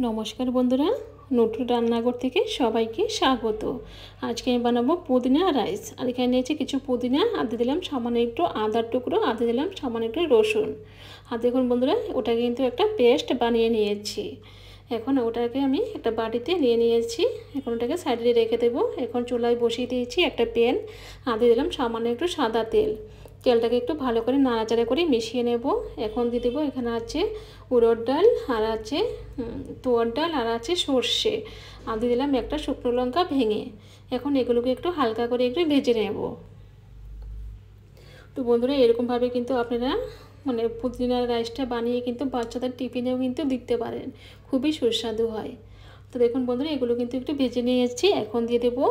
নমস্কার বন্ধুরা, নতুন রান্নাঘর থেকে সবাইকে স্বাগত। আজকে আমি বানাবো পুদিনা রাইস। আর এখানে নিয়েছি কিছু পুদিনা, আর দিয়ে দিলাম সামান্য একটু আদার টুকরো, আর দিয়ে দিলাম সামান্য একটু রসুন। আর দেখুন বন্ধুরা, ওটাকে কিন্তু একটা পেস্ট বানিয়ে নিয়েছি। এখন ওটাকে আমি একটা বাটিতে নিয়ে নিয়েছি। এখন ওটাকে সাইডে রেখে দেবো। এখন চুলায় বসিয়ে দিয়েছি একটা প্যান, আর দিয়ে দিলাম সামান্য একটু সাদা তেল। তেলটাকে একটু ভালো করে নাড়াচাড়া করে মিশিয়ে নেব। এখন দিয়ে দেবো, এখানে আছে উড়দ ডাল, আর আছে তুয়ার ডাল, আর আছে সর্ষে, আর দিয়ে দিলাম একটা শুকনো লঙ্কা ভেঙে। এখন এগুলোকে একটু হালকা করে একটু ভেজে নেব। তো বন্ধুরা, এরকমভাবে কিন্তু আপনারা পুদিনার রাইসটা বানিয়ে কিন্তু বাচ্চাদের টিফিনেও কিন্তু দিতে পারেন, খুবই সুস্বাদু হয়। তো দেখুন বন্ধুরা, এগুলো কিন্তু একটু ভেজে নিয়ে এসেছি। এখন দিয়ে দেবো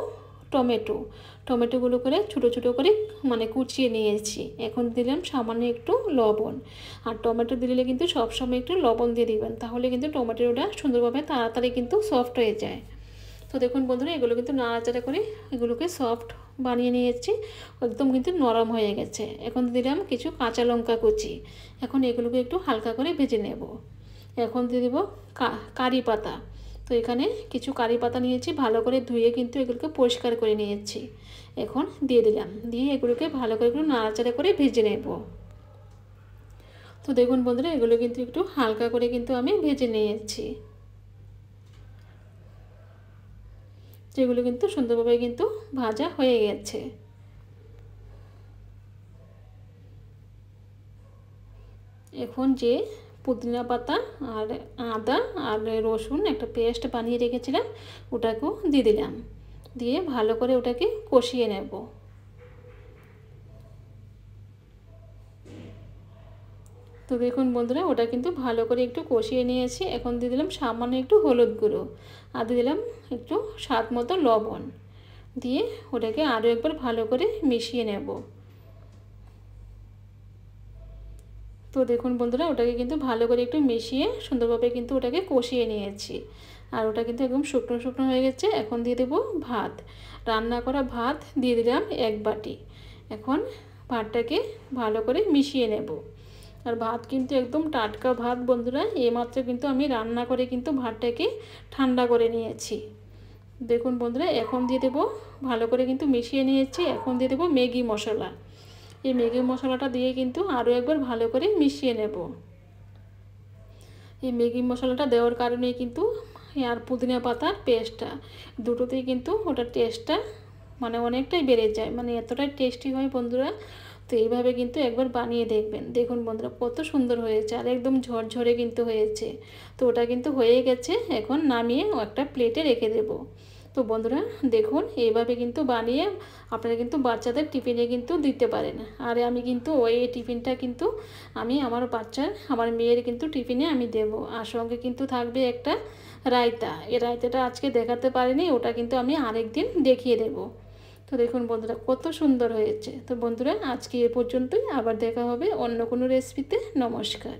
টমেটোগুলো করে ছোটো ছোটো করে কুচিয়ে নিয়েছি। এখন দিলাম সামান্য একটু লবণ। আর টমেটো দিলে কিন্তু সবসময় একটু লবণ দিয়ে দিবেন, তাহলে কিন্তু টমেটোটা সুন্দরভাবে তাড়াতাড়ি কিন্তু সফট হয়ে যায়। তো দেখুন বন্ধুরা, এগুলো কিন্তু নাড়াচাড়া করে এগুলোকে সফট বানিয়ে নিয়েছি, একদম কিন্তু নরম হয়ে গেছে। এখন দিলাম কিছু কাঁচা লঙ্কা কুচি। এখন এগুলোকে একটু হালকা করে ভেজে নেব। এখন দিয়ে দেবো কারি পাতা। তো এখানে কিছু কারি পাতা নিয়েছি, ভালো করে ধুয়ে কিন্তু এগুলোকে পরিষ্কার করে নিয়েছি। এখন দিয়ে দিলাম, দিয়ে এগুলোকে ভালো করে একটু নাড়াচাড়া করে ভেজে নেব। তো দেখুন বন্ধুরা, এগুলো কিন্তু একটু হালকা করে কিন্তু আমি ভেজে নিয়েছি। যেগুলো কিন্তু সুন্দরভাবে কিন্তু ভাজা হয়ে গেছে। এখন যে পুদিনা পাতা আর আদা আর রসুন একটা পেস্ট বানিয়ে রেখেছিলাম, ওটাকেও দিয়ে দিলাম, দিয়ে ভালো করে ওটাকে কষিয়ে নেব। তো দেখুন বন্ধুরা, ওটা কিন্তু ভালো করে একটু কষিয়ে নিয়েছি। এখন দিয়ে দিলাম সামান্য একটু হলুদ গুঁড়ো, আর দিয়ে দিলাম একটু স্বাদ মতো লবণ, দিয়ে ওটাকে আরও একবার ভালো করে মিশিয়ে নেব। তো দেখুন বন্ধুরা, ওটাকে কিন্তু ভালো করে একটু মিশিয়ে সুন্দরভাবে কিন্তু ওটাকে কষিয়ে নিয়েছি। আর ওটা কিন্তু একদম শুকনো শুকনো হয়ে গেছে। এখন দিয়ে দেবো ভাত, রান্না করা ভাত দিয়ে দিলাম 1 বাটি। এখন ভাতটাকে ভালো করে মিশিয়ে নেব। আর ভাত কিন্তু একদম টাটকা ভাত বন্ধুরা, এইমাত্র কিন্তু আমি রান্না করে কিন্তু ভাতটাকে ঠান্ডা করে নিয়েছি। দেখুন বন্ধুরা, এখন দিয়ে দেবো, ভালো করে কিন্তু মিশিয়ে নিয়েছি। এখন দিয়ে দেবো ম্যাগি মশলা। এই ম্যাগি মশলাটা দিয়ে কিন্তু আরও একবার ভালো করে মিশিয়ে নেব। এই ম্যাগি মশলাটা দেওয়ার কারণে কিন্তু আর পুদিনা পাতার পেস্টটা দুটোতেই কিন্তু ওটার টেস্টটা অনেকটাই বেড়ে যায়, এতটাই টেস্টি হয় বন্ধুরা। তো এইভাবে কিন্তু একবার বানিয়ে দেখবেন। দেখুন বন্ধুরা, কত সুন্দর হয়েছে, আর একদম ঝরঝরে কিন্তু হয়েছে। তো ওটা কিন্তু হয়ে গেছে। এখন নামিয়ে একটা প্লেটে রেখে দেবো। তো বন্ধুরা দেখুন, এইভাবে কিন্তু বানিয়ে আপনারা কিন্তু বাচ্চাদের টিফিনে কিন্তু দিতে পারেন। আর আমি কিন্তু ওই টিফিনটা কিন্তু আমি আমার মেয়ের কিন্তু টিফিনে আমি দেব। আর সঙ্গে কিন্তু থাকবে একটা রায়তা। এই রায়তাটা আজকে দেখাতে পারিনি, ওটা কিন্তু আমি আরেকদিন দেখিয়ে দেব। তো দেখুন বন্ধুরা, কত সুন্দর হয়েছে। তো বন্ধুরা, আজকে এ পর্যন্তই। আবার দেখা হবে অন্য কোনো রেসিপিতে। নমস্কার।